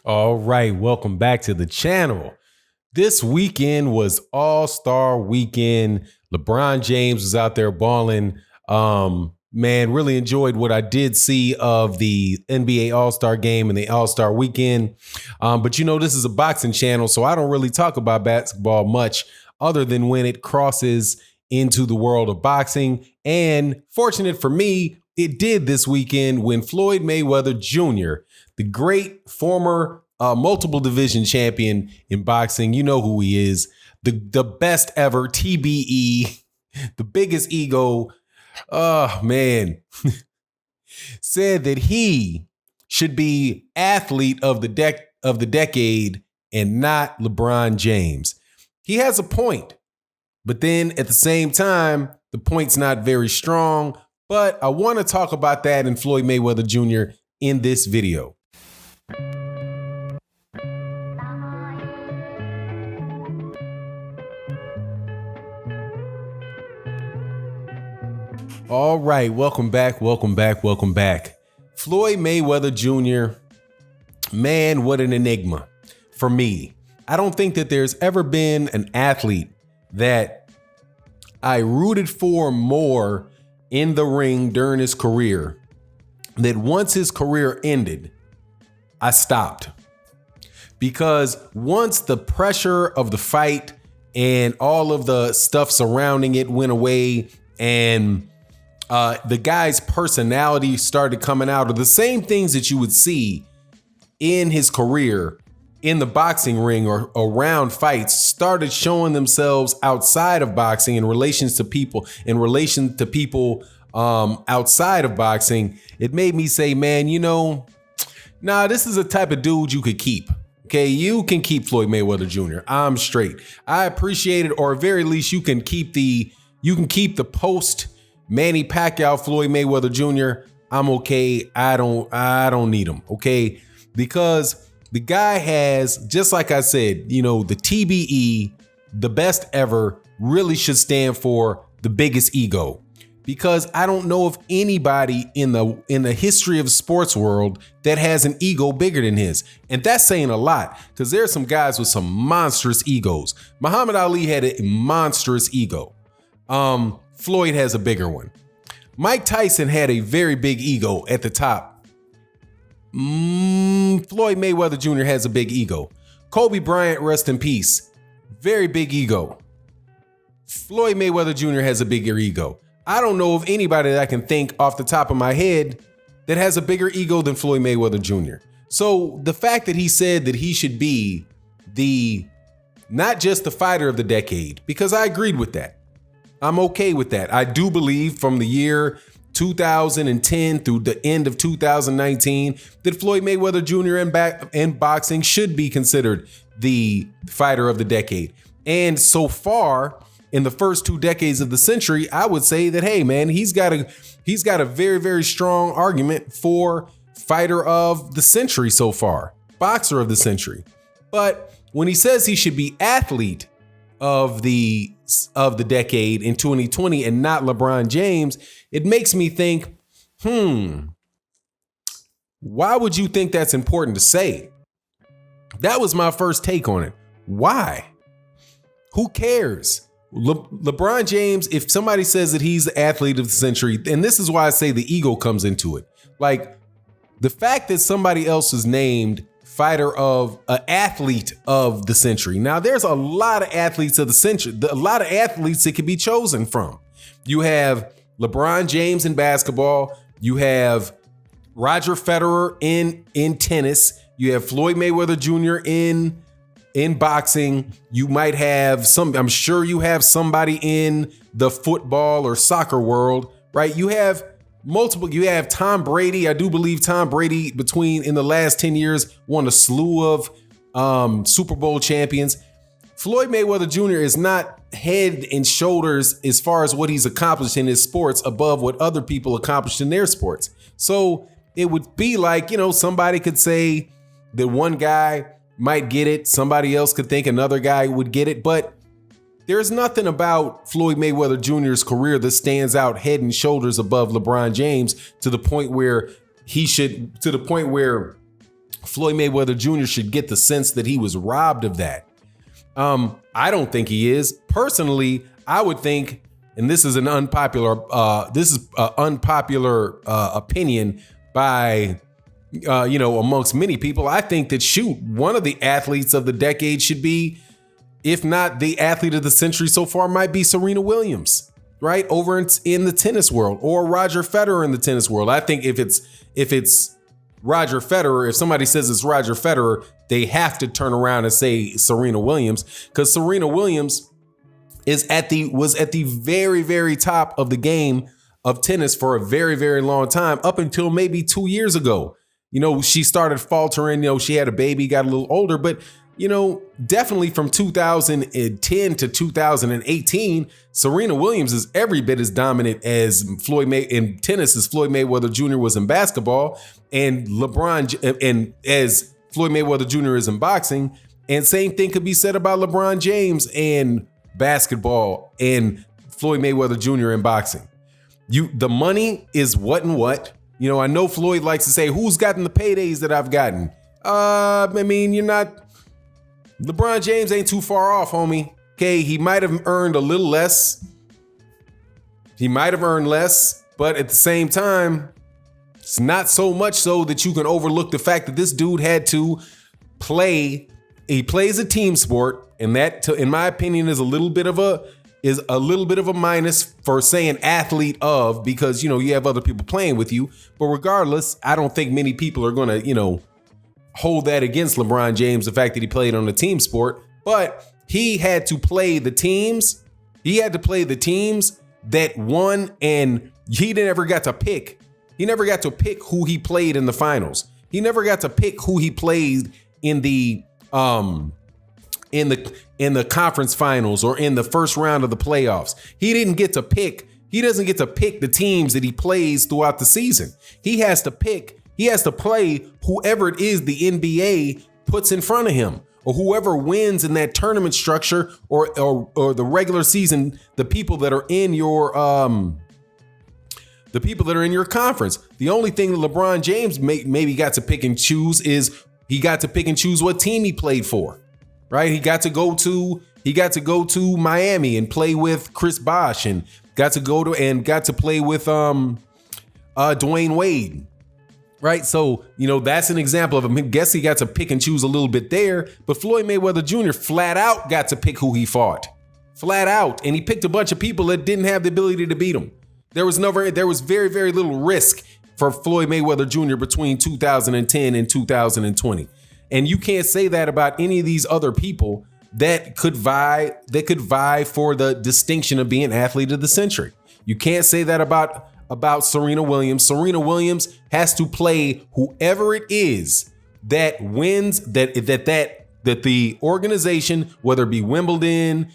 All right, welcome back to the channel. This weekend was All-Star weekend. LeBron James was out there balling. Man, really enjoyed what I did see of the NBA All-Star game and the All-Star weekend. But this is a boxing channel, so I don't really talk about basketball much other than when it crosses into the world of boxing. And fortunate for me, it did this weekend when Floyd Mayweather Jr., the great former multiple division champion in boxing, you know who he is, the best ever, TBE, the biggest ego, said that he should be athlete of the decade and not LeBron James. He has a point, but then at the same time, the point's not very strong. But I want to talk about that in Floyd Mayweather Jr. in this video. All right, welcome back. Floyd Mayweather Jr., man, what an enigma for me. I don't think that there's ever been an athlete that I rooted for more in the ring during his career, that once his career ended, I stopped. Because once the pressure of the fight and all of the stuff surrounding it went away, and the guy's personality started coming out, of the same things that you would see in his career in the boxing ring or around fights started showing themselves outside of boxing in relation to people outside of boxing. It made me say, man, this is a type of dude you could keep. Okay, you can keep Floyd Mayweather Jr. I'm straight. I appreciate it, or at very least you can keep the post Manny Pacquiao Floyd Mayweather Jr. I'm okay. I don't need him. Okay, because the guy has, just like I said, the TBE, the best ever, really should stand for the biggest ego. Because I don't know of anybody in the history of the sports world that has an ego bigger than his. And that's saying a lot, because there's some guys with some monstrous egos. Muhammad Ali had a monstrous ego. Floyd has a bigger one. Mike Tyson had a very big ego at the top. Floyd Mayweather Jr. has a big ego. Kobe Bryant, rest in peace, very big ego. Floyd Mayweather Jr. has a bigger ego. I don't know of anybody that I can think off the top of my head that has a bigger ego than Floyd Mayweather Jr. So the fact that he said that he should be not just the fighter of the decade, because I agreed with that. I'm okay with that. I do believe from the year 2010 through the end of 2019 that Floyd Mayweather Jr. in boxing should be considered the fighter of the decade. And so far, in the first 2 decades of the century, I would say that, hey, man, he's got a very, very strong argument for fighter of the century so far, boxer of the century. But when he says he should be athlete of the decade in 2020 and not LeBron James, it makes me think, why would you think that's important to say? That was my first take on it. Why? Who cares? LeBron James, if somebody says that he's the athlete of the century, and this is why I say the ego comes into it. Like, the fact that somebody else is named athlete of the century. Now, there's a lot of athletes of the century, a lot of athletes that can be chosen from. You have LeBron James in basketball. You have Roger Federer in tennis. You have Floyd Mayweather Jr. in boxing. You might have I'm sure you have somebody in the football or soccer world, right? You have Tom Brady. I do believe Tom Brady in the last 10 years won a slew of Super Bowl champions. Floyd Mayweather Jr. is not head and shoulders as far as what he's accomplished in his sports above what other people accomplished in their sports. So it would be like, somebody could say that one guy might get it. Somebody else could think another guy would get it. But there's nothing about Floyd Mayweather Jr.'s career that stands out head and shoulders above LeBron James to the point where Floyd Mayweather Jr. should get the sense that he was robbed of that. I don't think he is. Personally, I would think, and this is an unpopular opinion by amongst many people. I think that one of the athletes of the decade should be, if not the athlete of the century so far, might be Serena Williams, right? Over in the tennis world, or Roger Federer in the tennis world. I think if it's Roger Federer, if somebody says it's Roger Federer, they have to turn around and say Serena Williams, because Serena Williams was at the very, very top of the game of tennis for a very, very long time, up until maybe 2 years ago. She started faltering, she had a baby, got a little older, but definitely from 2010 to 2018, Serena Williams is every bit as dominant as in tennis as Floyd Mayweather Jr. was in basketball, and as Floyd Mayweather Jr. is in boxing. And same thing could be said about LeBron James and basketball and Floyd Mayweather Jr. in boxing. The money is what and what. I know Floyd likes to say, who's gotten the paydays that I've gotten? You're not. LeBron James ain't too far off, homie. Okay, he might have earned a little less. But at the same time, it's not so much so that you can overlook the fact that this dude had to play. He plays a team sport, and that, in my opinion, is a little bit of a minus for saying athlete of, because you have other people playing with you. But regardless, I don't think many people are going to hold that against LeBron James, the fact that he played on a team sport. But he had to play the teams. He had to play the teams that won, and he never got to pick. He never got to pick who he played in the finals. He never got to pick who he played in the conference finals or in the first round of the playoffs. He didn't get to pick. He doesn't get to pick the teams that he plays throughout the season. He has to play whoever it is the NBA puts in front of him, or whoever wins in that tournament structure, or the regular season, the people that are in your conference. The only thing that LeBron James maybe got to pick and choose is he got to pick and choose what team he played for. Right? He got to go to Miami and play with Chris Bosh, and got to play with Dwayne Wade. Right. So, that's an example of him. I guess he got to pick and choose a little bit there. But Floyd Mayweather Jr. flat out got to pick who he fought. Flat out. And he picked a bunch of people that didn't have the ability to beat him. There was very, very little risk for Floyd Mayweather Jr. between 2010 and 2020. And you can't say that about any of these other people that could vie for the distinction of being athlete of the century. You can't say that about Serena Williams. Serena Williams has to play whoever it is that wins, that the organization, whether it be Wimbledon,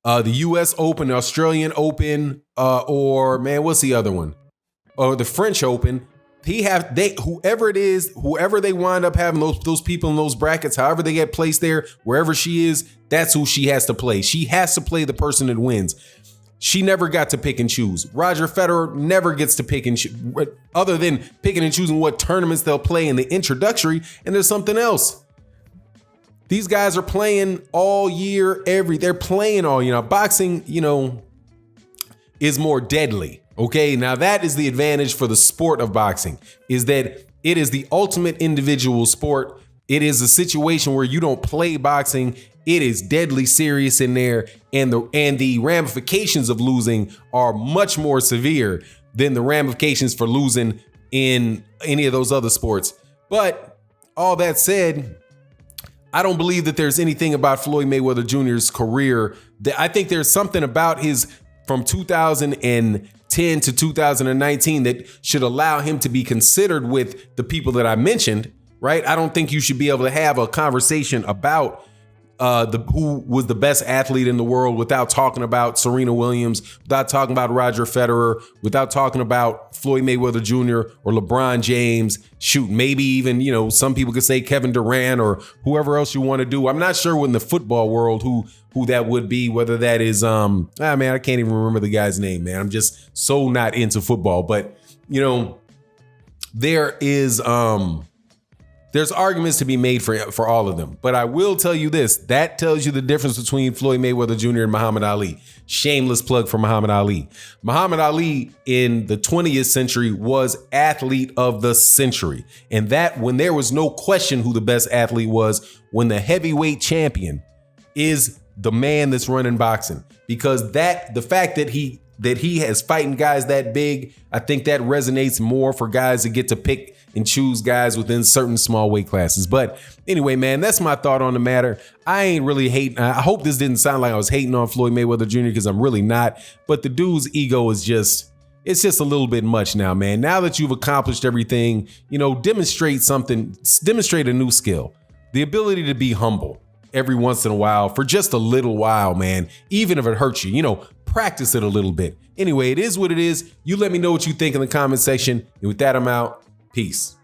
the US Open, the Australian Open, or what's the other one? Or the French Open. Whoever it is, whoever they wind up having those people in those brackets, however they get placed there, wherever she is, that's who she has to play. She has to play the person that wins. She never got to pick and choose. Roger Federer never gets to pick and choose, other than picking and choosing what tournaments they'll play in the introductory. And there's something else. These guys are playing all year, they're playing all year. Boxing, is more deadly. Okay, now that is the advantage for the sport of boxing, is that it is the ultimate individual sport. It is a situation where you don't play boxing. It is deadly serious in there, and the ramifications of losing are much more severe than the ramifications for losing in any of those other sports. But all that said, I don't believe that there's anything about Floyd Mayweather Jr.'s career that I think there's something about his from 2010 to 2019 that should allow him to be considered with the people that I mentioned, right? I don't think you should be able to have a conversation about who was the best athlete in the world without talking about Serena Williams, without talking about Roger Federer, without talking about Floyd Mayweather Jr. or LeBron James. Shoot, maybe even, some people could say Kevin Durant or whoever else you want to do. I'm not sure in the football world who that would be, whether that is, I can't even remember the guy's name, man. I'm just so not into football. But, there's arguments to be made for all of them. But I will tell you this, that tells you the difference between Floyd Mayweather Jr. and Muhammad Ali. Shameless plug for Muhammad Ali. Muhammad Ali in the 20th century was athlete of the century. And that when there was no question who the best athlete was, when the heavyweight champion is the man that's running boxing. Because the fact that he has fighting guys that big, I think that resonates more for guys that get to pick and choose guys within certain small weight classes. But anyway, man, that's my thought on the matter. I ain't really hating. I hope this didn't sound like I was hating on Floyd Mayweather Jr. because I'm really not. But the dude's ego is it's just a little bit much now, man. Now that you've accomplished everything, demonstrate a new skill. The ability to be humble every once in a while for just a little while, man, even if it hurts you, practice it a little bit. Anyway, it is what it is. You let me know what you think in the comment section. And with that, I'm out. Peace.